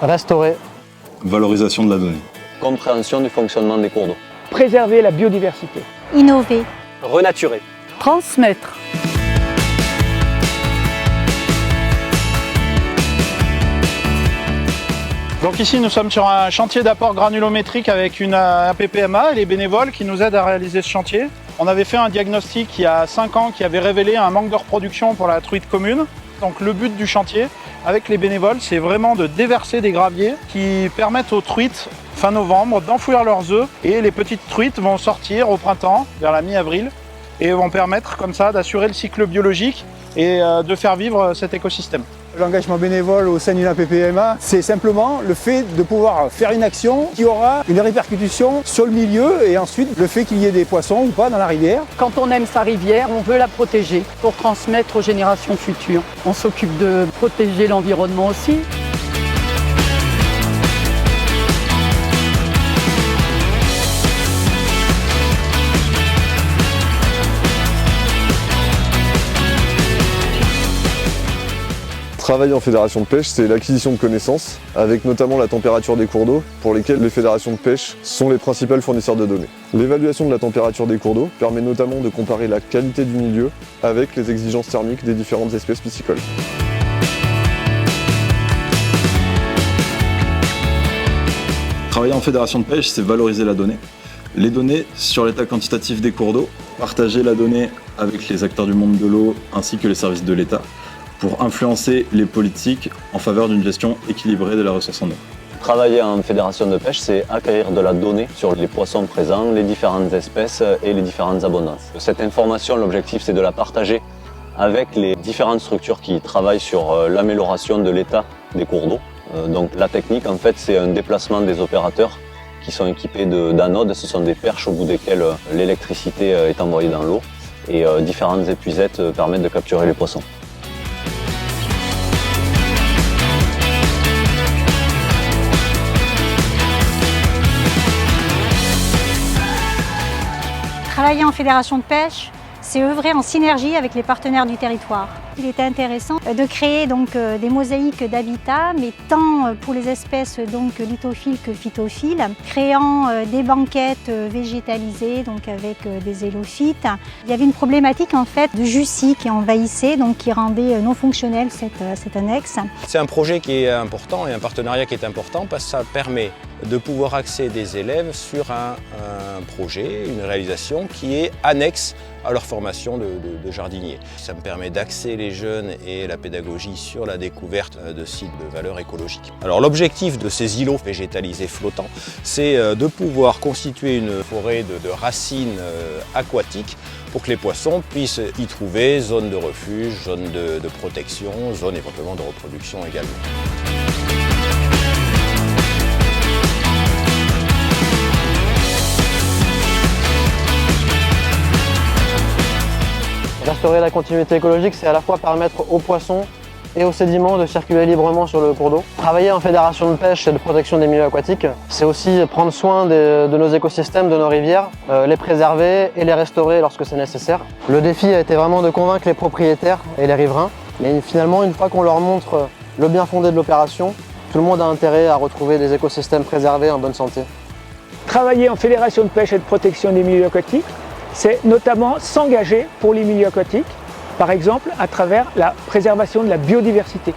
Restaurer. Valorisation de la donnée. Compréhension du fonctionnement des cours d'eau. Préserver la biodiversité. Innover. Renaturer. Transmettre. Donc ici nous sommes sur un chantier d'apport granulométrique avec un PPMA et les bénévoles qui nous aident à réaliser ce chantier. On avait fait un diagnostic il y a 5 ans qui avait révélé un manque de reproduction pour la truite commune. Donc le but du chantier avec les bénévoles, c'est vraiment de déverser des graviers qui permettent aux truites fin novembre d'enfouir leurs œufs et les petites truites vont sortir au printemps vers la mi-avril et vont permettre comme ça d'assurer le cycle biologique et de faire vivre cet écosystème. L'engagement bénévole au sein d'une APPMA, c'est simplement le fait de pouvoir faire une action qui aura une répercussion sur le milieu et ensuite le fait qu'il y ait des poissons ou pas dans la rivière. Quand on aime sa rivière, on veut la protéger pour transmettre aux générations futures. On s'occupe de protéger l'environnement aussi. Travailler en fédération de pêche, c'est l'acquisition de connaissances, avec notamment la température des cours d'eau, pour lesquels les fédérations de pêche sont les principales fournisseurs de données. L'évaluation de la température des cours d'eau permet notamment de comparer la qualité du milieu avec les exigences thermiques des différentes espèces piscicoles. Travailler en fédération de pêche, c'est valoriser la donnée. Les données sur l'état quantitatif des cours d'eau, partager la donnée avec les acteurs du monde de l'eau ainsi que les services de l'État, pour influencer les politiques en faveur d'une gestion équilibrée de la ressource en eau. Travailler en fédération de pêche, c'est acquérir de la donnée sur les poissons présents, les différentes espèces et les différentes abondances. Cette information, l'objectif, c'est de la partager avec les différentes structures qui travaillent sur l'amélioration de l'état des cours d'eau. Donc la technique, en fait, c'est un déplacement des opérateurs qui sont équipés d'anodes. Ce sont des perches au bout desquelles l'électricité est envoyée dans l'eau et différentes épuisettes permettent de capturer les poissons. Travailler en fédération de pêche, c'est œuvrer en synergie avec les partenaires du territoire. Il était intéressant de créer donc des mosaïques d'habitat, mais tant pour les espèces donc lithophiles que phytophiles, créant des banquettes végétalisées donc avec des hélophytes. Il y avait une problématique en fait de jussie qui envahissait, donc qui rendait non fonctionnelle cette annexe. C'est un projet qui est important et un partenariat qui est important parce que ça permet de pouvoir axer des élèves sur un projet, une réalisation qui est annexe à leur formation de jardinier. Ça me permet d'axer les jeunes et la pédagogie sur la découverte de sites de valeur écologique. Alors l'objectif de ces îlots végétalisés flottants, c'est de pouvoir constituer une forêt de racines aquatiques pour que les poissons puissent y trouver zone de refuge, zone de protection, zone éventuellement de reproduction également. Restaurer la continuité écologique, c'est à la fois permettre aux poissons et aux sédiments de circuler librement sur le cours d'eau. Travailler en fédération de pêche et de protection des milieux aquatiques, c'est aussi prendre soin de nos écosystèmes, de nos rivières, les préserver et les restaurer lorsque c'est nécessaire. Le défi a été vraiment de convaincre les propriétaires et les riverains, mais finalement, une fois qu'on leur montre le bien fondé de l'opération, tout le monde a intérêt à retrouver des écosystèmes préservés en bonne santé. Travailler en fédération de pêche et de protection des milieux aquatiques, c'est notamment s'engager pour les milieux aquatiques, par exemple à travers la préservation de la biodiversité.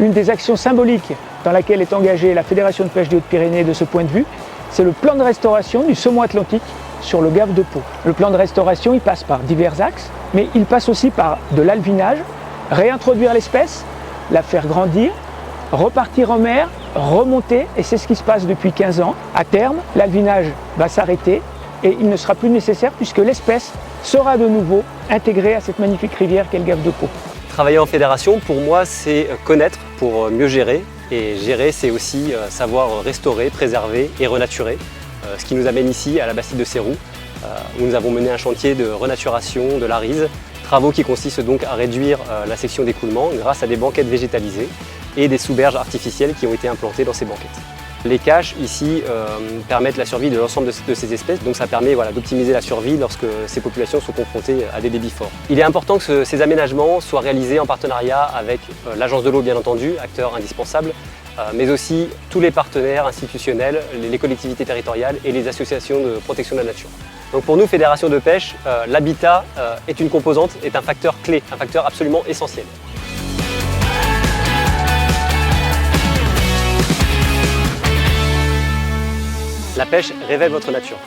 Une des actions symboliques dans laquelle est engagée la Fédération de pêche des Hautes-Pyrénées de ce point de vue, c'est le plan de restauration du saumon atlantique sur le gave de Pau. Le plan de restauration, il passe par divers axes, mais il passe aussi par de l'alvinage, réintroduire l'espèce, la faire grandir, repartir en mer, remonter, et c'est ce qui se passe depuis 15 ans. À terme, l'alvinage va s'arrêter et il ne sera plus nécessaire puisque l'espèce sera de nouveau intégrée à cette magnifique rivière qu'est le gave de Pau. Travailler en fédération, pour moi, c'est connaître pour mieux gérer. Et gérer, c'est aussi savoir restaurer, préserver et renaturer. Ce qui nous amène ici à la Bastide de Céroux, où nous avons mené un chantier de renaturation de la Rise. Travaux qui consistent donc à réduire la section d'écoulement grâce à des banquettes végétalisées et des sous-berges artificielles qui ont été implantées dans ces banquettes. Les caches ici permettent la survie de l'ensemble de ces espèces, donc ça permet d'optimiser la survie lorsque ces populations sont confrontées à des débits forts. Il est important que ces aménagements soient réalisés en partenariat avec l'Agence de l'eau bien entendu, acteur indispensable, mais aussi tous les partenaires institutionnels, les collectivités territoriales et les associations de protection de la nature. Donc pour nous, Fédération de pêche, l'habitat est une composante, est un facteur clé, un facteur absolument essentiel. La pêche révèle votre nature.